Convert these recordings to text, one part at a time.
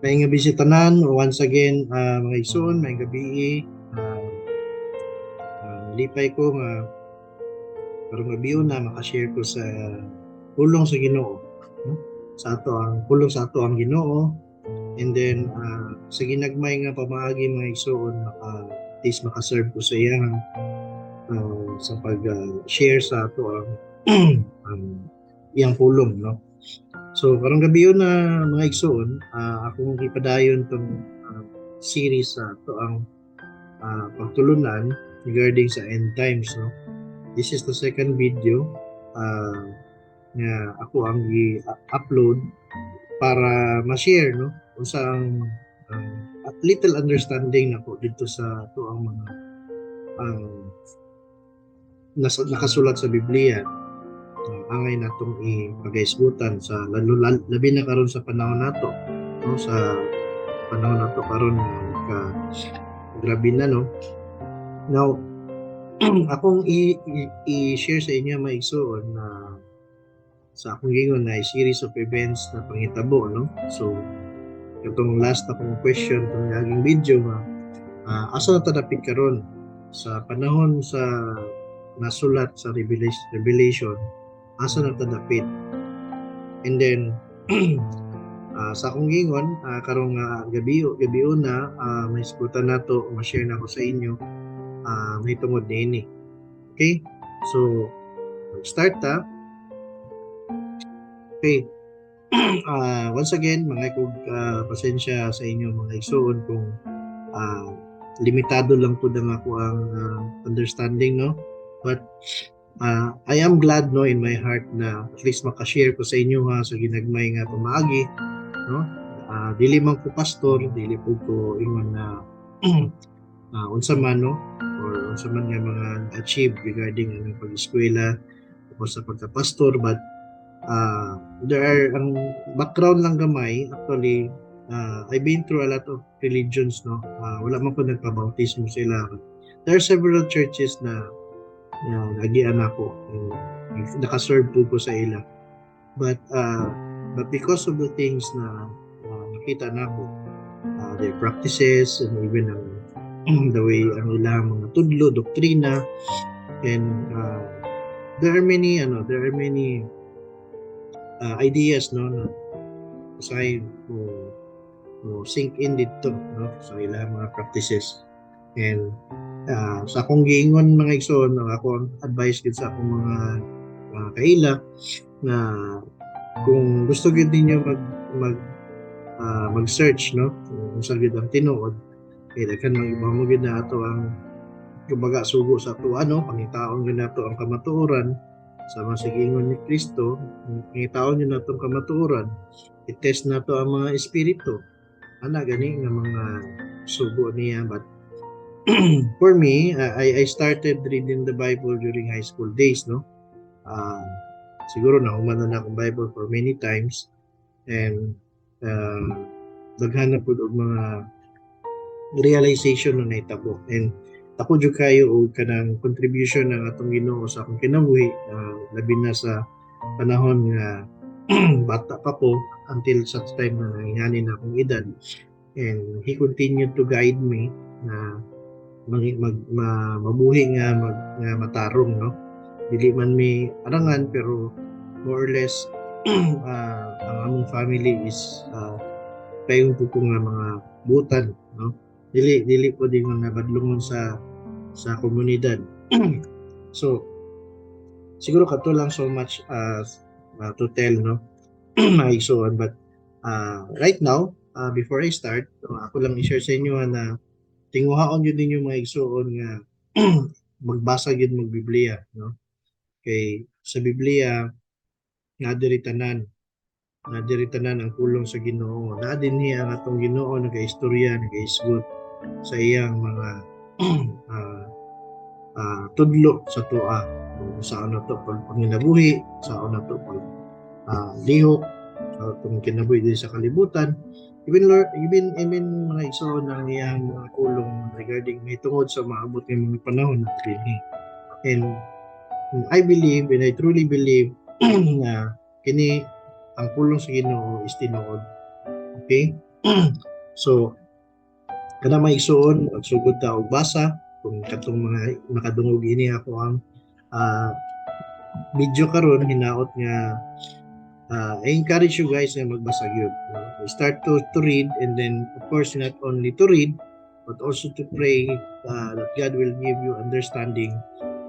May nga bisitanan once again, mga igsoon, may gabi lipay ko nga karong gabi na makashare ko sa pulong sa Ginoo, no? Sa ato ang pulong sa ato ang Ginoo, and then sa ginagmay nga pamaagi mga igsoon, at least makaserve ko sa iyang sa pag-share sa ato ang iyang pulong, no? So karong gabi na mga igsoon, akong ipadayon tong series sa ato ang pagtulunan regarding sa end times, no? This is the second video nga ako ang i-upload para ma-share, no, kung saan little understanding nako dito sa ato ang mga nakasulat sa Biblia. Angay natong ipagaisgutan sa labi na karon sa panahon nato, no, sa panahon nato karon ka grabe na, no. Now akong i-share sa inyo mga igsoon na sa akong gingon na series of events na panghitabo, no. So itong last akong question itong naging video nga asa na tadapit karon sa panahon sa nasulat sa Revelation, asa na tadapit. And then sa akong gingon karong gabi na may isgutan nato, ma-share na ko sa inyo may tungod din. Okay, so start ta. Okay. Once again, mga pasensya sa inyo mga igsoon kung limitado lang po ang ako ang understanding, no, but I am glad, no, in my heart na at least makashare ko sa inyo sa ginagmay nga pamaagi, no. Dili man ko pastor, dili po ko ingon na unsa man, no, or unsa man nga mga achieve regarding ang pag-eskwela o sa pagka-pastor, but there are ang background lang gamay. Actually, I've been through a lot of religions, no. Wala man ko nagpabautismo sila. There are several churches na nagian ako, nakaserve po ko sa ila, but because of the things na nakita na ko, their practices and even the way ang ilang mga tudlo, doktrina, and there are many ideas, no, na usahay mo sink in dito, no, sa ilang mga practices. And sa akong giingon mga igsoon, ako ang advice gid sa akong mga kaila na kung gusto gid ninyo mag-search, no, kung sa gid ang tinuod, kay daghan mo gid na ato ang kumbaga sugo sa ato, pangitaon gid nato ang kamatuoran sa mga sigingon ni Kristo. Pangitaon niyo nato ang kamatuoran, i-test nato ang mga espiritu, gani nga mga sugo niya. But for me, I started reading the Bible during high school days, no. Siguro nahuman na akong Bible for many times, and daghan na pud og mga realization na naitabo, and ako jud kayo og kanang contribution ng atong Ginoo sa akong kinabuhi, labi na sa panahon nga bata pa ko until such time na nangyani na akong edad. And He continued to guide me na mabuhi nga matarong, no. Dili man may arangan, pero more or less ang among family is payong po nga mga butan, no. Dili po din nga nabadlungon sa komunidad. So siguro kato lang so much to tell, no, maigsoon. But right now, before I start, ako lang i-share sa inyo na tinguhaon yun ninyo mga igsoon nga magbasa yun mag-Biblia, no. Kay sa Biblia nga diri tanan ang pulong sa Ginoo, na dinhi ang atong Ginoo nagaistorya, nagaisgot sa iyang mga tudlo sa tuwa, saan na to panginabuhi, saan na to lihok sa atong kinabuhi diri sa kalibutan. Even mga igsoon ng iyang mga kulong regarding may tungod sa maabot ng mga panahon na rini. And I believe, and I truly believe na kini ang pulong sa Ginoo is tinuod. Okay? So, kana maigsuon, magsugod ta og basa kung katong mga nakadungog ini ako ang ah, video karon hinaot nga I encourage you guys na magbasa gyud. Start to read, and then of course not only to read but also to pray that God will give you understanding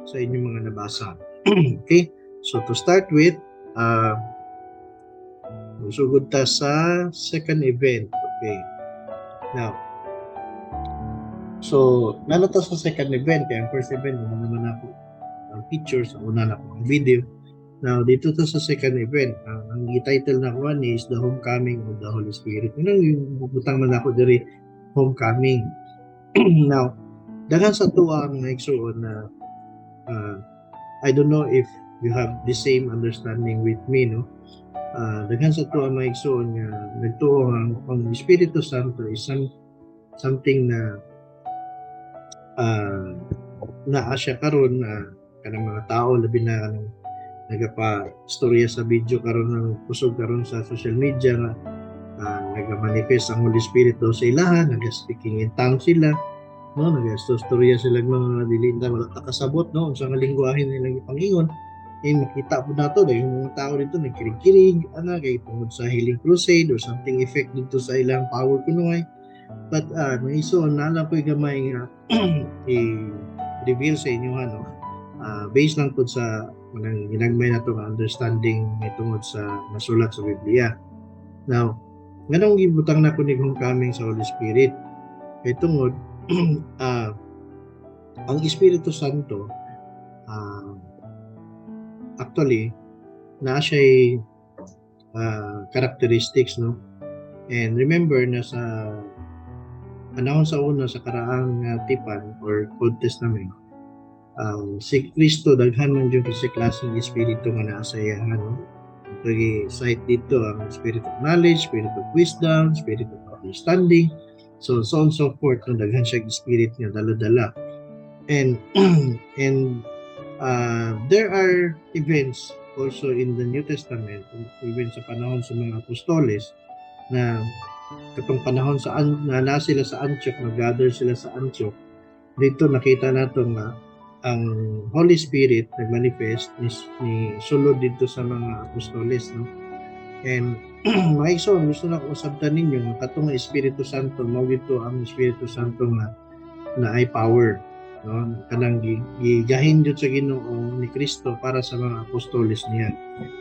sa inyong mga nabasa. Okay? So to start with, sugod ta sa second event. Okay. Now, so nanata sa second event, kaya ang first event, naman ako ang pictures, una na ako ang video. Now, dito to sa second event, ang title na ko is The Homecoming of the Holy Spirit. Yun yung butang man ako diri, Homecoming. Now, dagan sa tuwa ang naigsuon na I don't know if you have the same understanding with me, no? Dagan sa tuwa ang naigsuon nga nagtuo ang Espiritu Santo is something na naa siya karon na kanang mga tao labi na nagapa-storya sa video karon ng kusog karon sa social media nga nagamanifest ang Holy Spirit daw sa ilahan, naga-speaking in tongues sila, no, naga-storya sila mga dili na makakasabot, no, sa lingwahe nilang ipangingon. Makita po nato na yung mga tao dito nagkirig-kirig kay tungod sa healing crusade or something effect dito sa ilang power kunoy. But naiso na lang ko gamay nga i-reveal sa inyo ano, based lang po sa ginagmay na itong understanding tungod sa nasulat sa Biblia. Now, ganong gibutang na ko ni Homecoming sa Holy Spirit. Kay tungod, ang Espiritu Santo, actually, na siya characteristics, no? And remember na sa panahon sa una sa karaang tipan or Old Testament, si Kristo daghan man yung kasi klaseng espiritu nga naa sa iya, no? Pag-cite dito ang spirit of knowledge, spirit of wisdom, spirit of understanding, so on so forth, no? Daghan siya spirit niya dala-dala. And there are events also in the New Testament, even sa panahon sa mga apostoles, na katong panahon sa na sila sa Antioch, nag-gather sila sa Antioch, dito nakita nato nga ang Holy Spirit nagmanifest ni sulod dito sa mga apostoles, no? And mga igsoon, gusto na ko sabtan ninyo nga katong Espiritu Santo mao dito ang Espiritu Santo nga na ay power, no? Kanang gigahin jud sa Ginoo ni Kristo para sa mga apostoles niya,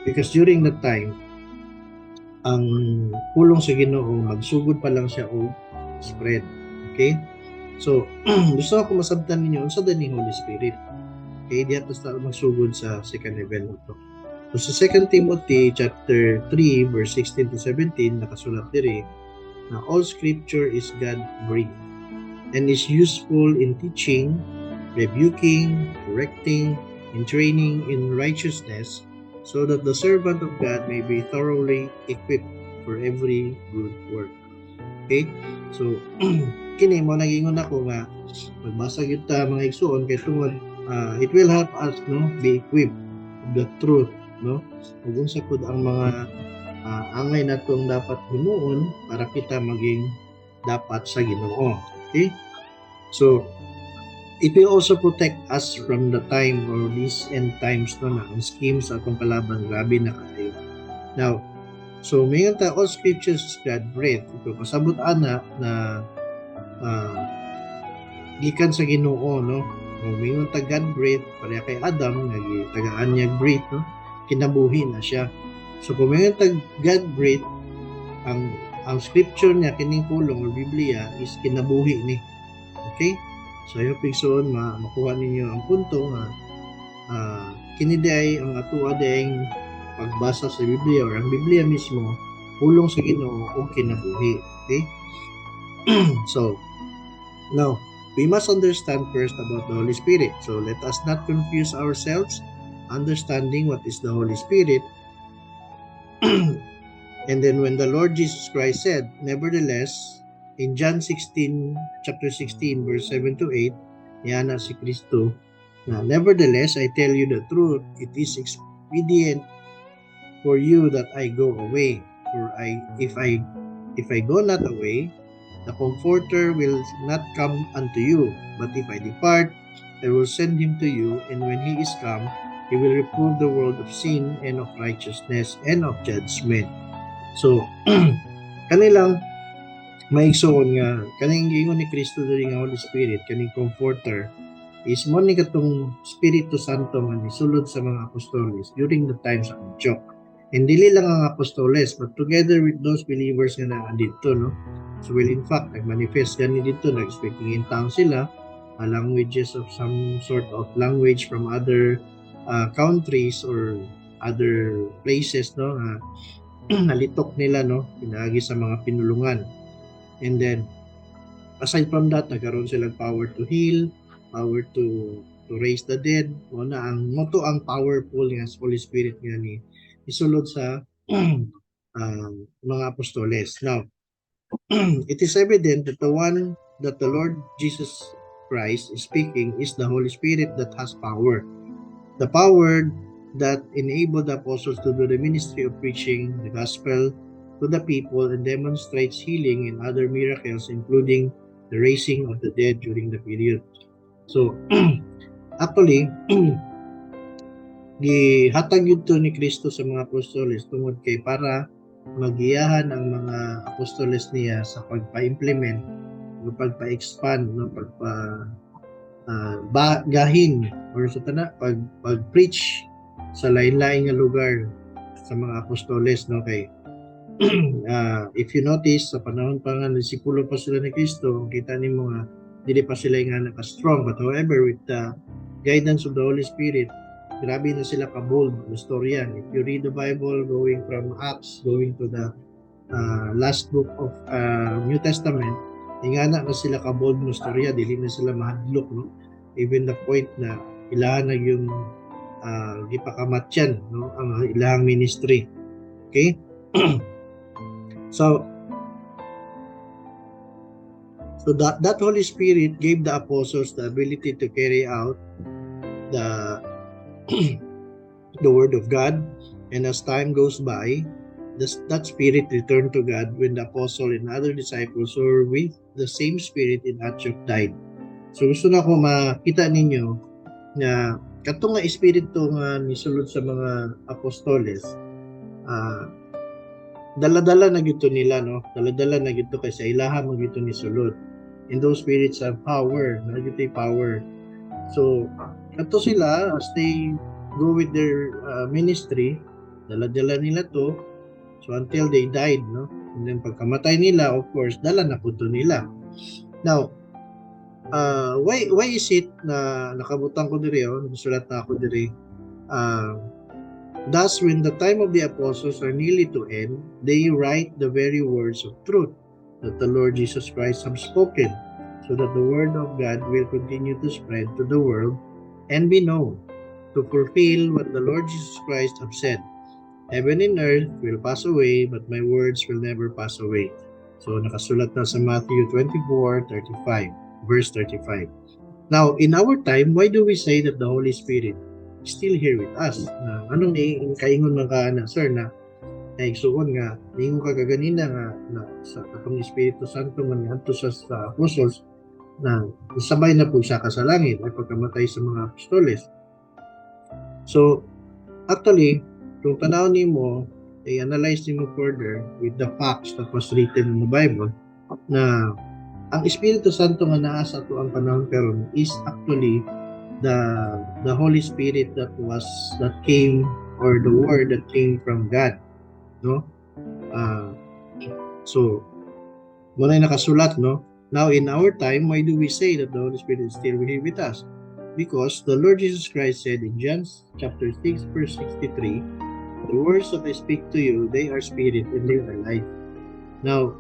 because during that time ang pulong sa Ginoo magsugod pa lang siya o spread. Okay? So, gusto ko masabtan ninyo unsa ni Holy Spirit. Okay, diya ta magsugod sa second event ito. So, sa 2 Timothy chapter 3 verse 16 to 17 nakasulat diri na all scripture is God-breathed and is useful in teaching, rebuking, correcting, in training in righteousness, so that the servant of God may be thoroughly equipped for every good work. Okay? So, kini mo nagingon ako nga magbasa gyud ta mga igsoon kay tungod it will help us, no, be equipped with the truth, no, ug unsa pud ang mga angay natong dapat himuon para kita maging dapat sa Ginoo. Okay? So it will also protect us from the time or these end times, no, na ang schemes atong kalaban grabe na kaayo. Now, so mayon ta all scriptures is God-breathed. Ito pasabot ana na gikan sa Ginoo, no? Mayon ta God-breathed pareha kay Adam nagitagaan niya breathe, no? Kinabuhi na siya. So kung mayon ta God-breathed, ang scripture niya kining pulong or Biblia is kinabuhi ni. Okay? So ayo pigsoon makuha ninyo ang punto nga kini day ang atuwa dayng pagbasa sa Biblia or ang Biblia mismo pulong sa Ginoo o kinabuhi. Okay? So now we must understand first about the Holy Spirit. So let us not confuse ourselves understanding what is the Holy Spirit. And then when the Lord Jesus Christ said, nevertheless, in John 16, chapter 16, verse 7 to 8, niya si Kristo, na nevertheless, I tell you the truth, it is expedient for you that I go away. For if If I go not away, the Comforter will not come unto you. But if I depart, I will send him to you, and when he is come, he will reprove the world of sin and of righteousness and of judgment. So, kanilang maigsoon nga, kaning giingon ni Kristo diri nga Holy Spirit, kaning Comforter, is mo ni katong Espiritu Santo nga nisulod sa mga apostoles during the times of Antioch. And dili lang ang apostoles, but together with those believers nga na dito, no? So, well, in fact, nag-manifest gani dito, nag-speaking in tongues sila, languages of some sort of language from other countries or other places, no? Nalitok nila, no? Pinaagi sa mga pinulungan. And then, aside from that, nagkaroon silang power to heal, power to raise the dead. Muna ang moto ang powerful nga Holy Spirit nga ni isulod sa mga apostoles. Now, it is evident that the one that the Lord Jesus Christ is speaking is the Holy Spirit that has power. The power that enabled the apostles to do the ministry of preaching the gospel to the people and demonstrates healing and other miracles, including the raising of the dead during the period. So, actually, gihatag yun ni Kristo sa mga apostoles tungod kay para magiyahan ang mga apostoles niya sa pagpa-implement, pagpa-expand, no, gahin or sa pag-preach sa lain-lain nga lugar sa mga apostoles, no, kay if you notice sa panahon pa nga disipulo pa sila ni Kristo, kita nimo nga dili pa sila nga naka-strong, but however with the guidance of the Holy Spirit, grabe na sila ka-bold historian. If you read the Bible going from Acts going to the last book of New Testament, ingana na sila ka-bold historia, dili na sila mahadlok, no? Even the point na ilahan na yung gipakamatyan, no, ang ilahang ministry. Okay? So that Holy Spirit gave the apostles the ability to carry out the word of God, and as time goes by, that spirit returned to God when the apostle and other disciples who were with the same spirit in Antioch died. So gusto na ko makita ninyo na katong nga espiritu nga nisulod sa mga apostoles, dala-dala na gito nila, no? Dala-dala na gito kay sa ilaha mo gito ni sulod. And those spirits have power, na gito power. So ato sila as they go with their ministry, dala-dala nila to, so until they died, no? And then pagkamatay nila, of course, dala na po to nila. Now, why is it na nakabutang ko diri, nasulat na ako diri, thus when the time of the apostles are nearly to end, they write the very words of truth that the Lord Jesus Christ have spoken, so that the word of God will continue to spread to the world and be known, to fulfill what the Lord Jesus Christ have said. Heaven and earth will pass away, but my words will never pass away. So nakasulat na sa Matthew 24:35, verse 35. Now, in our time, why do we say that the Holy Spirit is still here with us? Na anong kaingon man ka na, sir, na naigsuon nga, ningon ka kaganina nga na sa katong Espiritu Santo nga niadto sa apostles na sabay na po siya sa langit ay pagkamatay sa mga apostoles. So, actually, kung tanaw nimo, i-analyze nimo further with the facts that was written in the Bible, na ang Espiritu Santo nga naa sa ato ang panahon karon is actually the Holy Spirit that came, or the word that came from God, no? So muna nakasulat, no? Now in our time, why do we say that the Holy Spirit is still here with us? Because the Lord Jesus Christ said in John chapter 6 verse 63, the words that I speak to you, they are spirit and they are life. Now,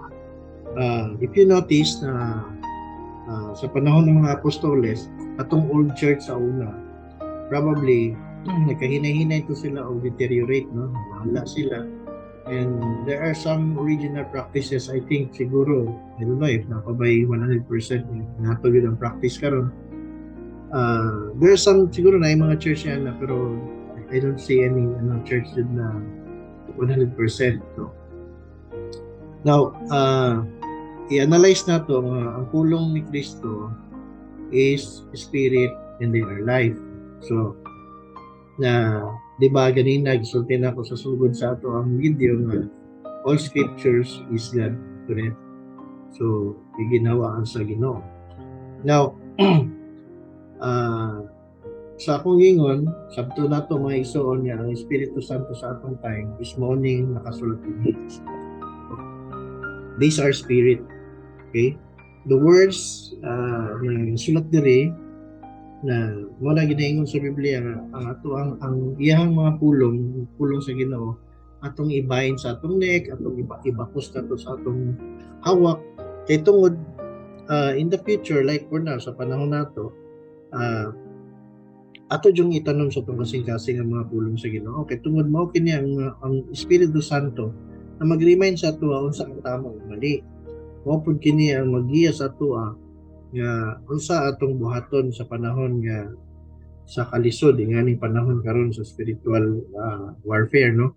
if you notice na sa panahon ng mga apostoles, atong old church sa una, probably nagkahinay-hinay to sila o deteriorate, no? Wala sila. And there are some original practices, I think, siguro, I don't know if nakabay 100% natulid ang practice karon. There are some, siguro na yung mga church yan na, pero I don't see any church na 100%, no? Now, i-analyze nato nga ang pulong ni Kristo is spirit and they are life. So, na di ba ganina gisulti na ako sa sugod sa ato ang video nga all scriptures is God, correct? So, ginawa sa Ginoo. Now, sa akong gingon, sabto na to mga isuon niya, ang Espiritu Santo sa atong time is morning nakasulat ini. These are spirit. Okay? The words na sulat diri na mo na ginaingon sa Biblia nga ang ato ang iyang mga pulong sa Ginoo atong ibahin sa atong neck, atong ibakos nato sa atong hawak kay tungod in the future like for now sa panahon nato ato yung itanom sa itong kasing-kasing ang mga pulong sa Ginoo kay tungod mao kini ang Espiritu Santo na mag-remind sa ato unsa ang tama ug mali. Mao pud kini ang maggiya sa ato nga unsa atong buhaton sa panahon nga sa kalisod nganing panahon karon sa spiritual warfare, no?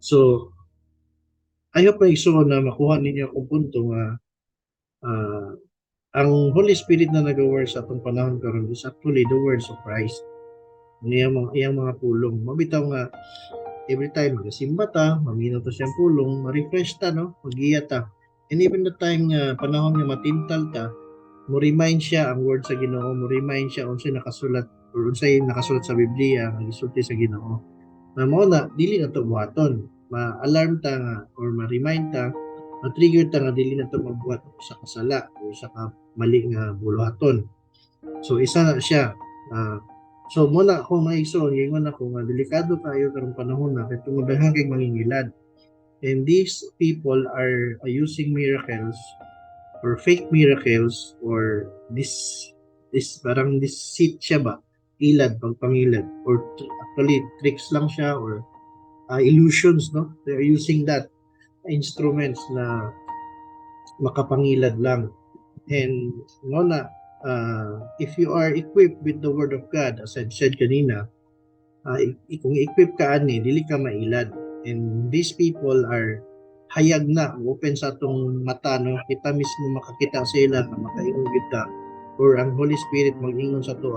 So I hope na makuha ninyo akong punto nga ang Holy Spirit na nag-work sa atong panahon karon is actually the words of Christ. Iyang mga pulong. Mabitaw nga every time magasimba ta, maminaw ta siyang pulong, ma-refresh ta, no? Magiya ta. And even the time nga panahon nga matintal ta, mo remind siya ang word sa Ginoo, mo remind siya unsay nakasulat or unsay nakasulat sa Biblia nga gisulti sa Ginoo. Na mao na dili na to buhaton. Ma-alarm ta nga or ma-remind ta, ma-trigger ta nga dili na to magbuhat sa kasala o sa mali nga buluhaton. So isa na siya. So muna ako maigsoon, gingon ako nga delikado kayo karong panahon na kay tungod daghang kay mangingilad. And these people are using miracles or fake miracles or this parang deceit siya ba? Ilad, pagpangilad or actually tricks lang siya or illusions, no? They are using that instruments na makapangilad lang. And na if you are equipped with the Word of God, as I've said kanina, kung equip ka ani, dili ka mailad. And these people are hayag na, open sa atong mata, no? Kita mismo makakita sa ila na makaingon kita or ang Holy Spirit mag-ingon sa to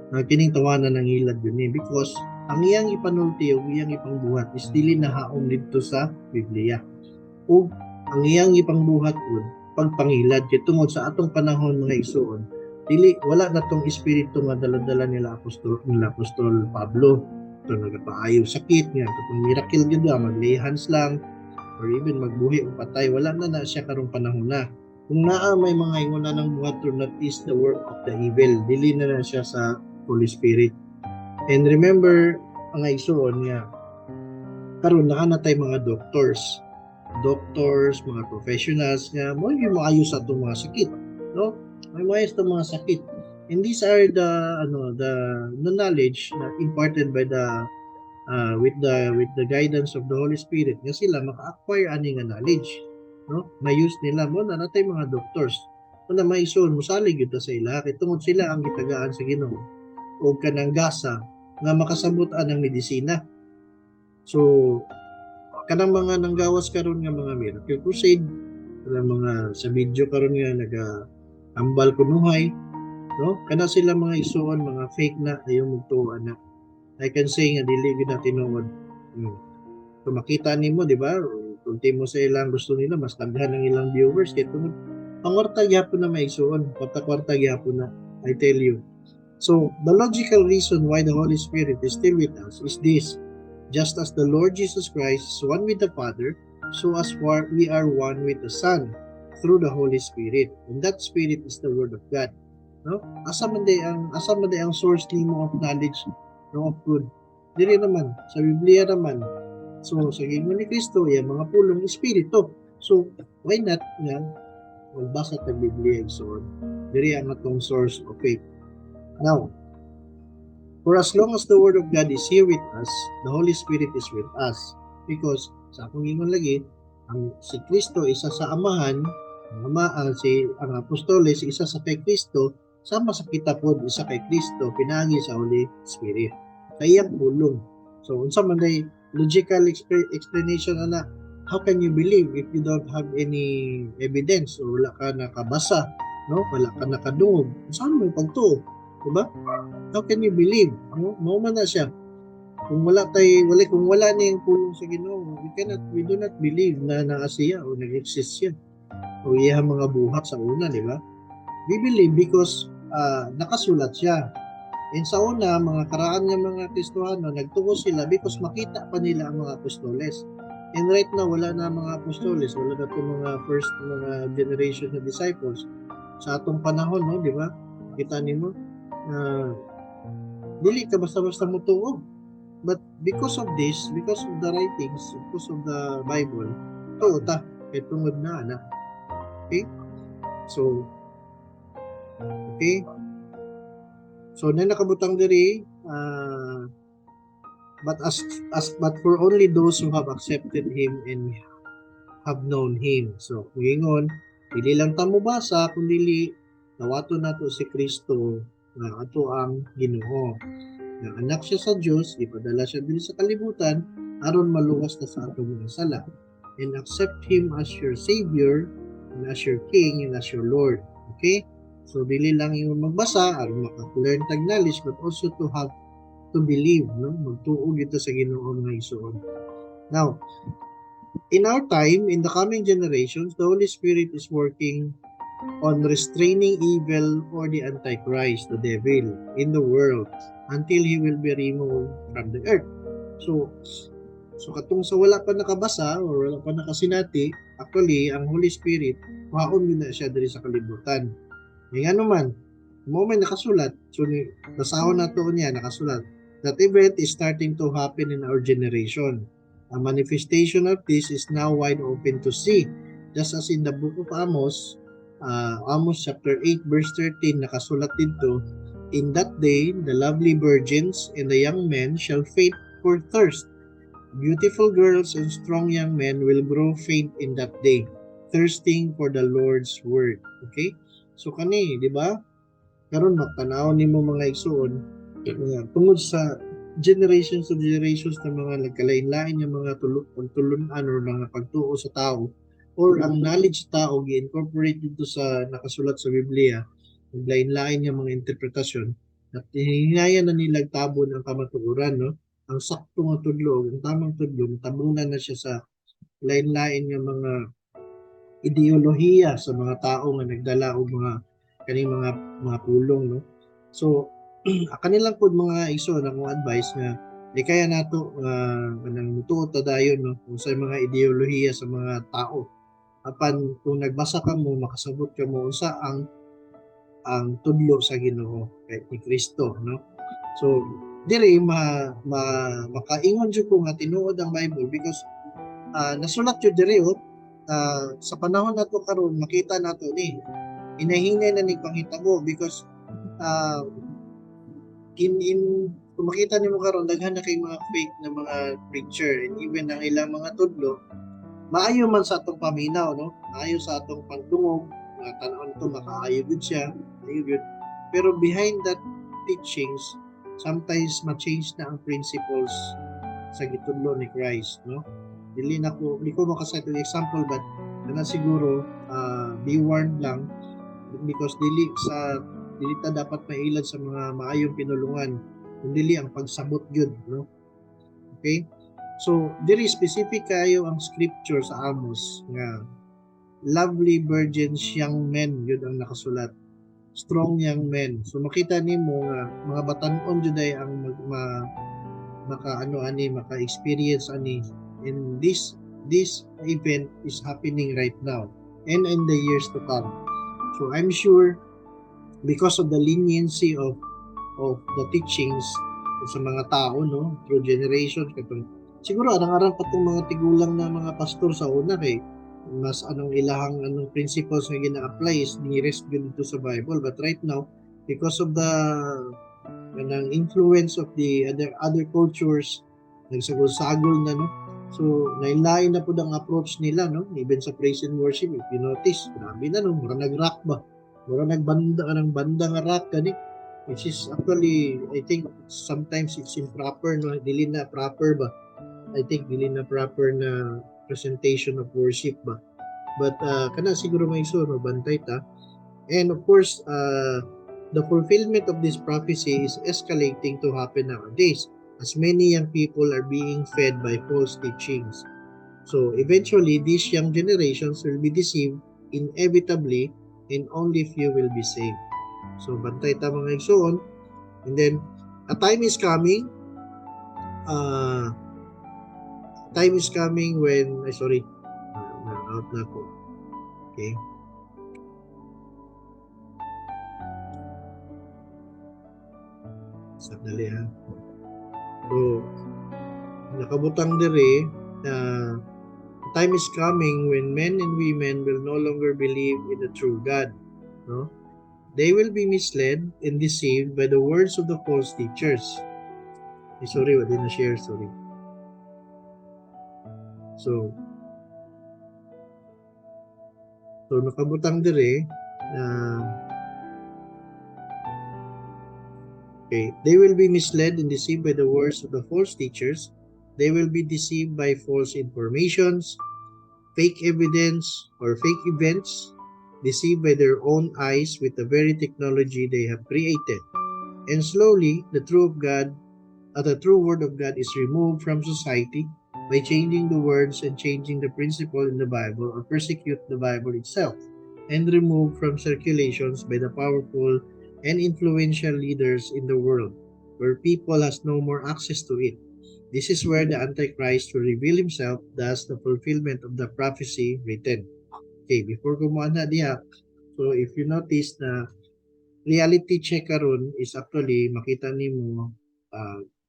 na kining tawanan ng ilad yun because ang iyang ipanulti o iyang ipangbuhat is dili na haom dito sa Biblia. O ang iyang ipangbuhat po pagpangilad kay tungod sa atong panahon mga isuon dili wala na tong espiritu nga dala-dala nila apostol Pablo to nagapaayo sakit nga katong miracle gyud mag-lay hands lang or even magbuhi o patay wala na siya karong panahon na kung naa may mga inguna ng buhat that is the work of the evil dili na siya sa Holy Spirit. And remember ang isuon nga karon naa na tay mga doctors, mga professionals nga mo yung maayos sa itong mga sakit, no? May maayos sa mga sakit. And these are the knowledge na imparted by the with the guidance of the Holy Spirit nga sila maka-acquire ani nga knowledge, no? Mayus nila mo na natay mga doctors. Kung na maison mosalig gyud sa ila kay tungod sila ang gitagaan sa Ginoo o kanang gasa nga makasabot-an ang medisina. So kanang mga nanggawas karon nga mga miracle crusade, kanang mga sa video karon nga ambal kunuhay, no? Kana sila mga isuon, mga fake na ayo mugtuan na. I can say nga dili gyud na tinuod. So makita nimo, di ba? Kung mo sa ilang gusto nila mas daghan ang ilang viewers kay tungod pangwarta gyapon na maigsuon, kwarta gyapon na. I tell you. So the logical reason why the Holy Spirit is still with us is this. Just as the Lord Jesus Christ is one with the Father, so as we are one with the Son through the Holy Spirit. And that Spirit is the Word of God. No? Asa man day ang source nimo of knowledge, no, of good. Dili naman sa Biblia naman. So sa gingon ni Kristo, yung mga pulong espiritu. So why not nga magbasa ta Biblia so diri ang atong source of faith. Now, for as long as the Word of God is here with us, the Holy Spirit is with us. Because, sa akong ingon lagi, si Kristo isa sa amahan, ang apostoles isa sa kay Kristo, sama sa kita pod isa kay Kristo, pinagi sa Holy Spirit. Kayang pulong. So, unsa man day logical explanation ana, how can you believe if you don't have any evidence or wala ka nakabasa, no? Wala ka nakadungog. Saan mo pagtuo? Diba? How can you believe? No? Mao man na siya. Kung wala na yung pulong sa Ginoo, we do not believe na naa siya o nag-exist siya. O iya mga buhat sa una, di ba? We believe because nakasulat siya. And sa una, mga karaan ng mga Kristohano, nagtuo sila because makita pa nila ang mga apostoles. And right now, wala na mga apostoles, wala na itong mga first mga generation of disciples. Sa atong panahon, no, di ba? Kita nimo, dili ka basta-basta mutuo. But because of this, because of the writings, because of the Bible, tuo ta, kay tungod na, anak. Okay? So, okay? So, na nakabutang diri, but for only those who have accepted Him and have known Him. So, ngayon, dili lang ta mo basa, kundi nawato nato si Kristo na ato ang Ginoo. Na anak siya sa Diyos, ipadala siya din sa kalibutan, aron maluwas na sa atong mga sala. And accept Him as your Savior, and as your King, and as your Lord. Okay? So, dili lang yung magbasa, aron maka-learn tag knowledge, but also to have to believe, no? Magtuo dito sa Ginoo nga Igsoon. Now, in our time, in the coming generations, the Holy Spirit is working on restraining evil or the Antichrist, the devil, in the world until he will be removed from the earth. So katong sa wala pa nakabasa or wala pa nakasinati, actually, ang Holy Spirit, maon yun na siya diri sa kalibutan. Nga naman, moment nakasulat, so basahon na to niya, nakasulat, that event is starting to happen in our generation. A manifestation of this is now wide open to see. Just as in the book of Amos, Amos chapter 8 verse 13, nakasulat dito, in that day, the lovely virgins and the young men shall faint for thirst. Beautiful girls and strong young men will grow faint in that day, thirsting for the Lord's word. Okay? So kani, di ba? Karon magtanaw nimo mga igsoon, tungod sa generations of generations na mga nagkalain-lain yung mga tulunan or mga pagtuo sa tao or ang knowledge sa tao gi-incorporate dito sa nakasulat sa Biblia, naglain-lain yung mga interpretasyon at hinayan na nilang tabon ang kamatuoran, no? Ang sakto nga tudlo, ang tamang tudlo, tabunan na siya sa lain-lain yung mga ideolohiya sa mga tao nga nagdala og mga kaning mga pulong, no? So kanilang pod mga igsoon akong advice nga di kaya nato kanang mutuo ta dayon, no, kung sa mga ideolohiya sa mga tao apan kung nagbasa ka mo makasabot ka mo unsa ang tudlo sa Ginoo kay ni Kristo, no? So diri makaingon jud ko nga tinuod ang Bible because nasulat jud diri sa panahon nato karon makita nato ni inahinay na ni panghitabo because kung makita nimo karon daghan na kay mga fake na mga preacher and even ang ilang mga tudlo maayo man sa atong paminaw, no? Maayo sa atong pagdungog, nga tan-on to makaayo gud siya, ayo gud. Pero behind that teachings, sometimes ma-change na ang principles sa gitudlo ni Christ, no? Dili ko makasay to example but na siguro be warned lang because dili ta dapat mailad sa mga maayong pinulungan kundi ang pagsabot gyud, no? Okay? So diri specific kayo ang scripture sa Amos nga lovely virgins young men gyud ang nakasulat, strong young men. So makita nimo nga mga batan-on jud ay ang maka-experience ani in this event is happening right now and in the years to come. So I'm sure because of the leniency of the teachings sa mga tao, no, through generations katong siguro arang-arang pa tong mga tigulang na mga pastor sa una kay mas anong principles nga gina-apply is nearest dito sa Bible, but right now because of the influence of the other cultures nagsagol-sagol na, no, so nainlain na po ang approach nila, no, even sa praise and worship if you notice grabe na, no, mura nag-rock ba, mura nagbanda ng banda nga rock gani, which is actually I think sometimes it's improper, no, dili na proper ba, I think dili na proper na presentation of worship ba. But kana siguro may so no bantay ta. And of course, the fulfillment of this prophecy is escalating to happen nowadays as many young people are being fed by false teachings. So eventually, these young generations will be deceived inevitably and only few will be saved. So bantay ta mga igsoon. And then, a time is coming, uh, when, ay sorry, out na ko. Okay. Sandali ha. So, nakabutang dire na time is coming when men and women will no longer believe in the true God. No? They will be misled and deceived by the words of the false teachers. Sorry, what did na share? Sorry. So nakabutang dire okay, they will be misled and deceived by the words of the false teachers. They will be deceived by false informations, fake evidence, or fake events, deceived by their own eyes with the very technology they have created. And slowly, the true word of God is removed from society by changing the words and changing the principle in the Bible, or persecute the Bible itself, and removed from circulations by the powerful and influential leaders in the world, where people has no more access to it. This is where the Antichrist will reveal himself, thus the fulfillment of the prophecy written. Okay, before gumawa na diya, so if you notice na reality check karon is actually makita nimo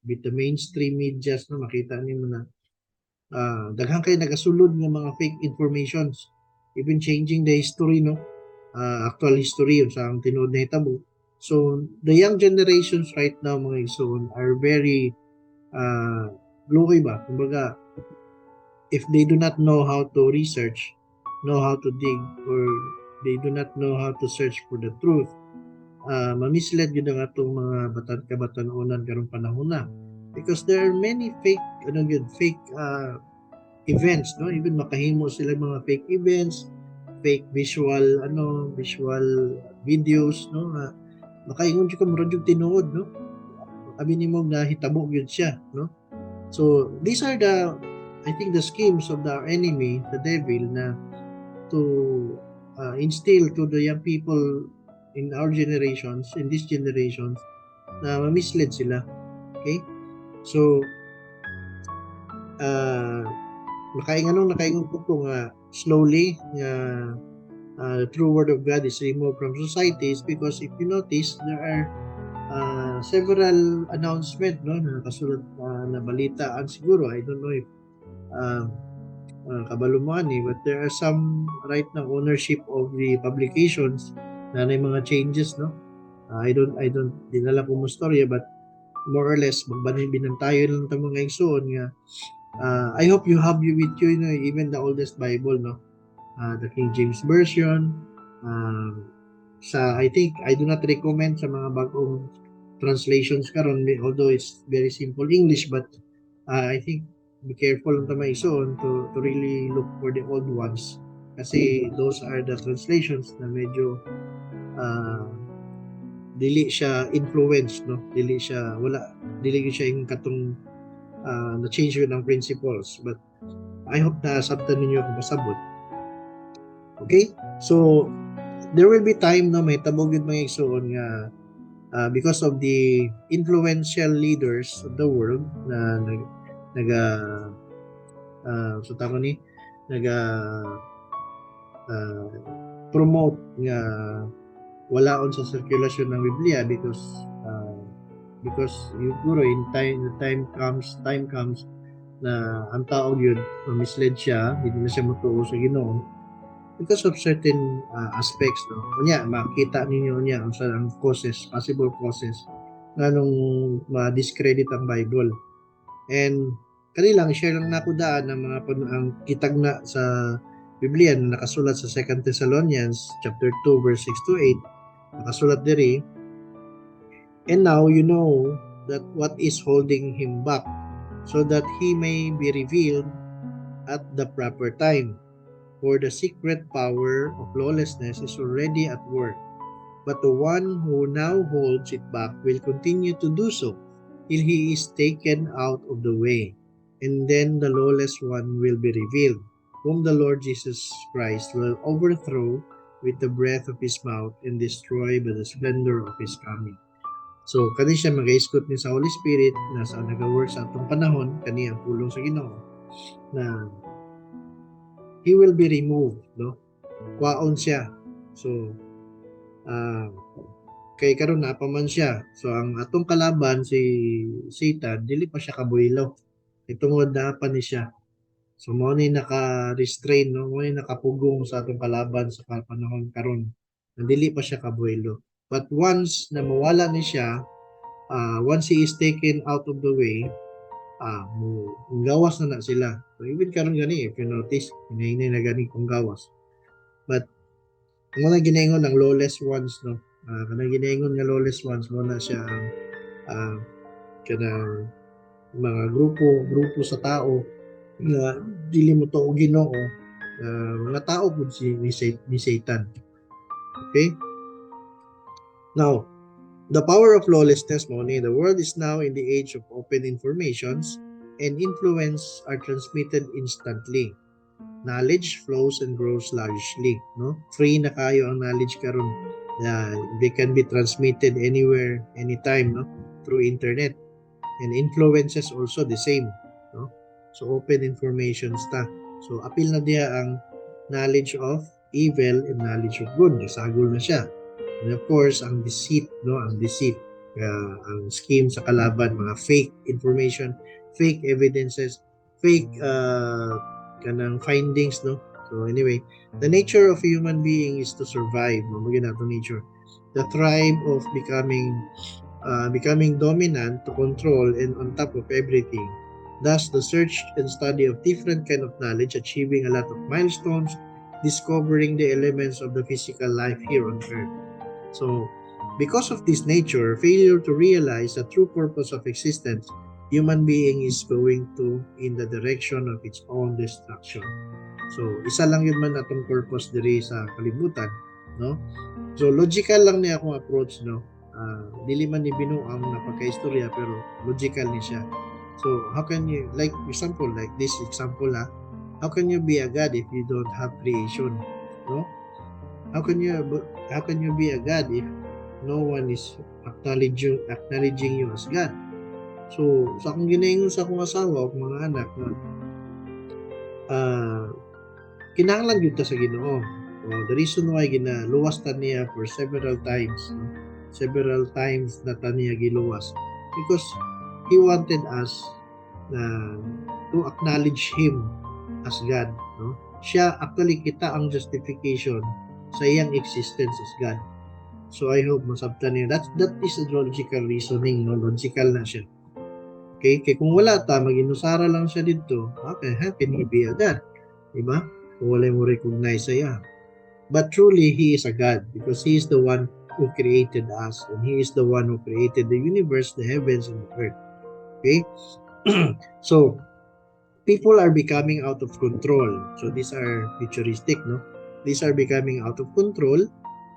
with the mainstream medias no makita nimo na daghang kay nagasulod nga mga fake informations, even changing the history no, actual history sa ang tinuod na hitabo. So the young generations right now mga igsoon are very gluoy ba, kumbaga if they do not know how to research, know how to dig, or they do not know how to search for the truth, mamisled yun ang atong mga kabatanunan karong panahon na, because there are many fake fake events no, even makahimo sila mga fake events, fake visual videos no, makaingon jud ka murag jud tinuod no, abi nimo na hitabo gyud siya no. So these are I think the schemes of the enemy, the devil, na to instill to the young people in our generations, in these generations, na mamislead sila. Okay? So, nakaingon po nga slowly the true word of God is removed from societies, because if you notice, there are several announcement no, na kasulod na balitaan siguro. I don't know if kabalo mo ani, but there are some right now ownership of the publications na may mga changes no. I don't dinala ko mo storya, but more or less binantayo lang ta mga igsoon nga I hope you have you with you, even the oldest Bible no, the King James version. I think I do not recommend sa mga bagong translations karon, although it's very simple English, but I think be careful lang ta maigsoon to really look for the old ones, kasi those are the translations na medyo dili siya influence no, dili siya yung katong na change yun ang principles, but I hope na sabtan ninyo kung masabot. Okay, so there will be time na may tabog yun mga igsoon nga because of the influential leaders of the world na promote nga walaon sa circulation ng Biblia, because siguro in time comes na ang tao yun misled siya, hindi na siya matuo sa Ginoo because of certain aspects no. Unya makita ninyo niya ang possible causes nganong ma-discredit ang Bible. And kanilang share lang nako daan ng mga ang kitagna sa Biblia na nakasulat sa 2 Thessalonians chapter 2 verse 6 to 8. Nakasulat diri, and now you know that what is holding him back, so that he may be revealed at the proper time. For the secret power of lawlessness is already at work, but the one who now holds it back will continue to do so till he is taken out of the way. And then the lawless one will be revealed, whom the Lord Jesus Christ will overthrow with the breath of his mouth and destroy by the splendor of his coming. So, kani siya mag-iskot ni sa Holy Spirit na sa nag-work sa atong panahon, kani ang pulong sa Ginoo na he will be removed, no? Kwaon siya. So, kay karon na pa man siya. So, ang atong kalaban si Satan, dili pa siya kabuilo. Itungod na pa ni siya. So, mo ni naka-restrain, no? Mo ni nakapugong sa atong kalaban sa panahon karon. Dili pa siya kabuilo. But once na mawala ni siya, once he is taken out of the way, gawas na sila. So, even karon gani, if you notice, hinahinay na gani kung gawas. But, ang mga ginaingon ng lawless ones, no? Kanang ginaingon nga lawless ones, mo na siya ang kanang mga grupo sa tao na dili mo to og Ginoo, mga tao pud ni Satan. Okay? Now, the power of lawlessness mo ni the world is now in the age of open informations and influence are transmitted instantly. Knowledge flows and grows lavishly, no? Free na kayo ang knowledge karon. They can be transmitted anywhere, anytime, no? Through internet. And influences also the same, no? So open information ta. So apil na diya ang knowledge of evil and knowledge of good. Nasagol na siya. And of course, ang deceit, no? Ang deceit, ang scheme sa kalaban, mga fake information, fake evidences, fake kanang findings, no? So anyway, the nature of a human being is to survive. Mamagin nato nature. The thrive of becoming dominant, to control, and on top of everything. Thus, the search and study of different kind of knowledge, achieving a lot of milestones, discovering the elements of the physical life here on earth. So, because of this nature, failure to realize the true purpose of existence, human being is going to in the direction of its own destruction. So, isa lang yun man atong purpose diri sa kalibutan, no? So, logical lang niya akong approach, no? Dili man ni binuang na pagkaistorya, pero logical ni siya. So, how can you, like example, like this example, how can you be a God if you don't have creation, no? How can you be a God if no one is acknowledging you as God? So, sa akong ginaingon sa akong asawa o mga anak na kinahanglan gyud ta sa Ginoo. The reason why ginaluwas ta niya for several times, no? Several times na ta niya giluwas, because He wanted us to acknowledge Him as God, no? Siya, actually, kita ang justification sa iyang existence as God. So I hope masabtan niyo. That is a logical reasoning, no? Logical na siya. Okay? Kaya kung wala ta, mag-inusara lang siya dito, okay, how can He be a God? Diba? Kung wala mo recognize siya. But truly, He is a God because He is the one who created us, and He is the one who created the universe, the heavens, and the earth. Okay? So, people are becoming out of control. So, these are futuristic, no? These are becoming out of control.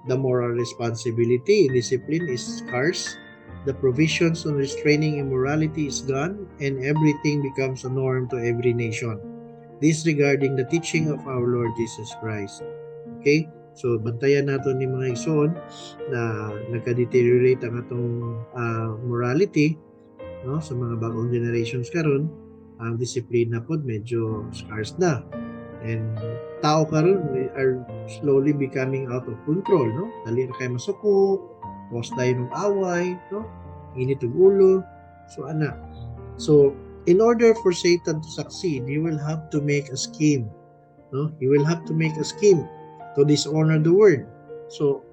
The moral responsibility and discipline is scarce. The provisions on restraining immorality is gone, and everything becomes a norm to every nation. Disregarding the teaching of our Lord Jesus Christ. Okay? So, bantayan nato ni mga igsoon na nagka-deteriorate ang atong morality, no? Sa mga bagong generations karon, ang disiplina pod medyo scarce na. And tao karon are slowly becoming out of control, no? Dali na kayo masuko, cause tayo ng away, no? Init ang ulo. So, ana. So, in order for Satan to succeed, he will have to make a scheme, no? He will have to make a scheme to dishonor the word. So,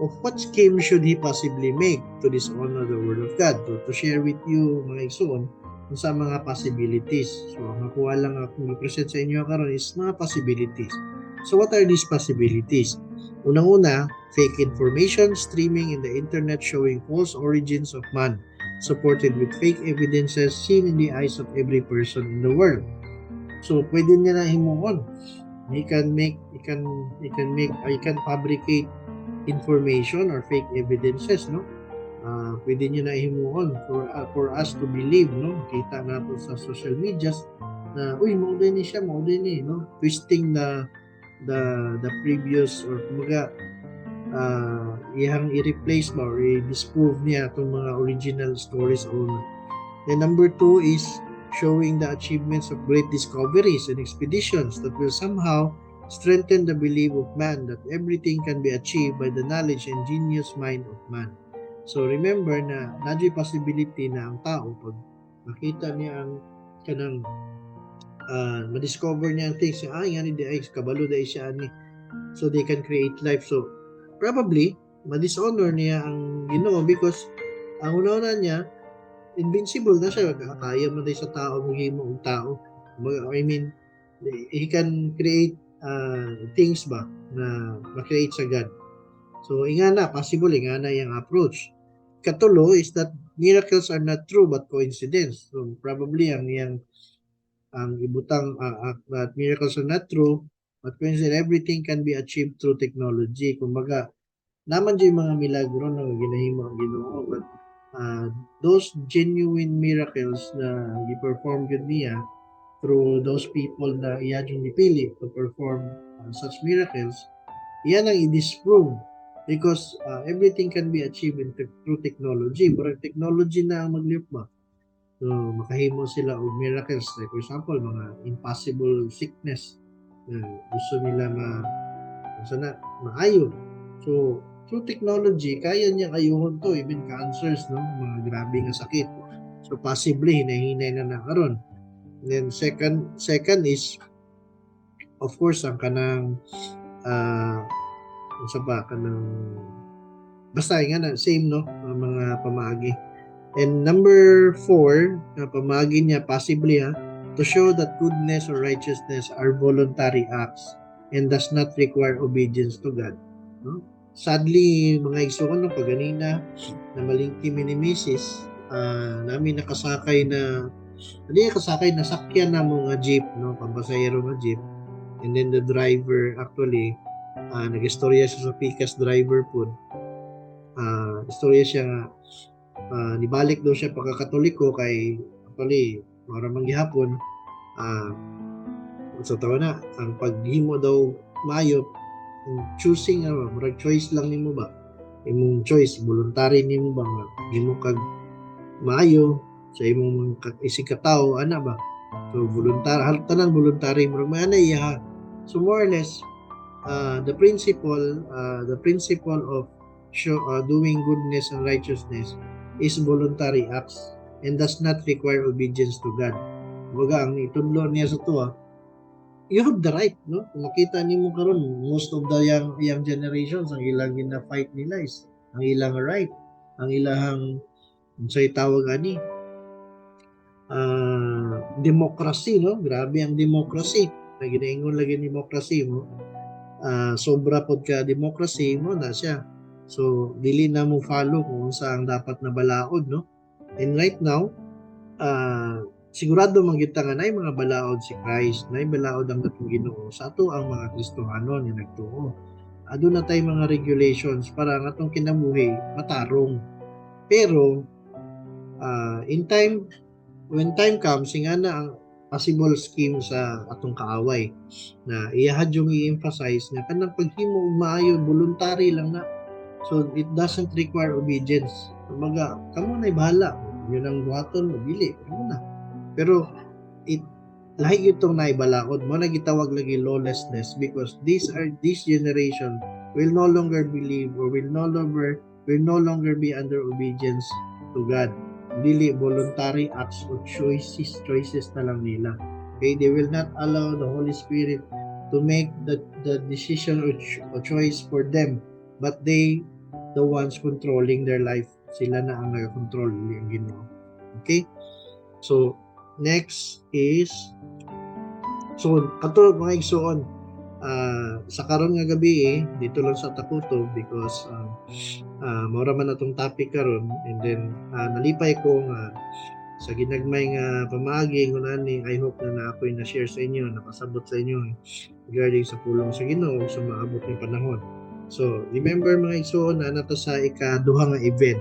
of what scheme should he possibly make to dishonor the word of God? To share with you, mga igsoon, sa mga possibilities. So, ang nakuha lang akong i-present sa inyo karon is mga possibilities. So, what are these possibilities? Unang-una, fake information streaming in the internet showing false origins of man, supported with fake evidences seen in the eyes of every person in the world. So pwede niya na himuon. He can fabricate information or fake evidences, no? Pwede niya na himuon for us to believe, no? Kita nato sa social medias na uy mao din ni siya, mao din ni, no? Twisting the previous or kumbaga iyang i-replace ba or i-disprove niya itong mga original stories una. Then number 2 is showing the achievements of great discoveries and expeditions that will somehow strengthen the belief of man that everything can be achieved by the knowledge and genius mind of man. So remember na nadyo possibility na ang tao pag makita niya ang kanang ma-discover niya ang things nga ni di ay kabalo dai siya ani, so they can create life. So probably ma-dishonor niya ang Ginoo because ang una niya invincible na siya, kaya man din sa tao maghimo og tao. I mean, he can create things ba na ma-create sa God. So ingana possible ingana yung approach. Katulo is that miracles are not true but coincidence. So probably ang ibutang that miracles are not true but coincidence, everything can be achieved through technology. Kumbaga naman yung mga milagro na ginahimo ang Ginoo, but those genuine miracles na gi-perform gud niya through those people na iya yung nipili to perform such miracles, yan ang i-disprove because everything can be achieved through technology. Pero technology na ang maglipma. So, makahimo sila og miracles. Like for example, mga impossible sickness na gusto nila maayo. So, through technology, kaya niyang ayuhon to, even cancers, no? Mga grabe nga sakit. So, possibly, hinahinay na nakaroon. Then, second is, of course, ang kanang, basta nga na, same, no? Ang mga pamaagi. And number 4, na pamagi niya, possibly, to show that goodness or righteousness are voluntary acts and does not require obedience to God. No? Sadly, mga igsoon no, paganina na malingki ni Mrs. Namin nakasakay na sakyan na mga jeep, no, pampasahero nga jeep. And then the driver actually nag-istorya siya sa Pikas driver po. Istorya siya nga nibalik daw siya pagkakatoliko kay actually maramang gihapon sa tawa na ang paghimo daw maayo choosing murag choice lang nimo ba imong choice voluntary nimo ba nga himo kag maayo sa imong isig ka tawo ana ba, so voluntary tanan voluntary murag may ana iya. So more or less the principle of doing goodness and righteousness is voluntary acts and does not require obedience to God. Baga ang itudlo niya sa tuwa, you have the right, no? Kung makita nimo karon most of the young generations ang ilang gina-fight nila is ang ilang right, ang ilang unsay tawag ani democracy, no? Grabe ang democracy. Na ginaingon lagi ni democracy mo. Sobra pod ka democracy mo na siya. So dili na mo follow kung saan dapat na balaod, no? And right now, sigurado man kita nga nay mga balaod si Christ, nay balaod ang atong Ginoo sa ato ang mga Kristiyano nga nagtuo. Aduna tay mga regulations para ang atong kinabuhi matarong. Pero when time comes, ingana ang possible scheme sa atong kaaway na iyahad yung i-emphasize na kanang paghimo og maayo voluntary lang na, so it doesn't require obedience. Kumbaga kamo na bahala, yun ang buhaton mo dili na. Pero lahi itong naibalaod mo na gitawag lagi lawlessness because this generation will no longer believe or will no longer be under obedience to God. Dili voluntary acts or choices na lang nila. Okay, they will not allow the Holy Spirit to make the decision or choice for them, but they the ones controlling their life. Sila na ang nag-control ng Ginoo. Okay? So next is katulad mga igsoon sa karon nga gabi dito lang sa Takuto because maura man atong topic karon and then nalipay ko nga sa ginagmay nga pamaagi ngunani I hope na ako'y na-share sa inyo, nakasabot sa inyo regarding sa pulong sa Ginoo sa maabot ng panahon. So remember mga igsoon na nato sa ikaduha nga event.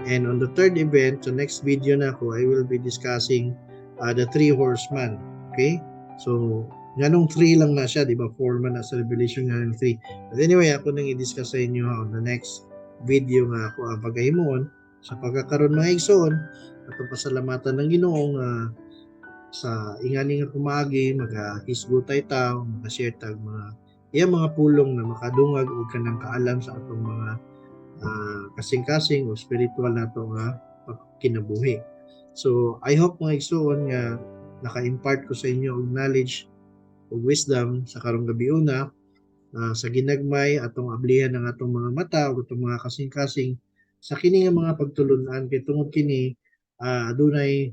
And on the third event, sa next video na ako, I will be discussing the three horsemen. Okay? So, ganong three lang na siya, di ba? Four man na sa Revelation nga ng three. But anyway, ako nang i-discuss sa inyo on the next video nga ako ang pagkahimuon sa pagkakaroon mga igsoon at pasalamatan ng Ginoong sa ingani nga pumagi, mag-hisgutay tao, mag-share tag mga iyang mga pulong na makadungag o kanang kaalam sa atong mga kasing-kasing o spiritual na ito nga kinabuhi. So, I hope mga igsoon nga naka-impart ko sa inyo og knowledge o wisdom sa karong gabi una sa ginagmay atong ablihan ng atong mga mata o atong mga kasing-kasing sa kini nga mga pagtulunan kay tungod kini adunay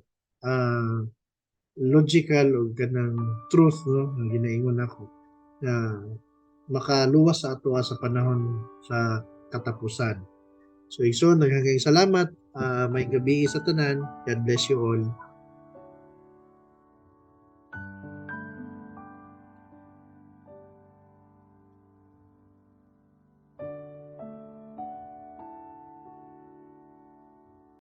logical o ganang truth no ang ginaingon ako na makaluwas sa ato sa panahon sa katapusan. So, igsoon, naghagang salamat. May gabi sa tanan. God bless you all.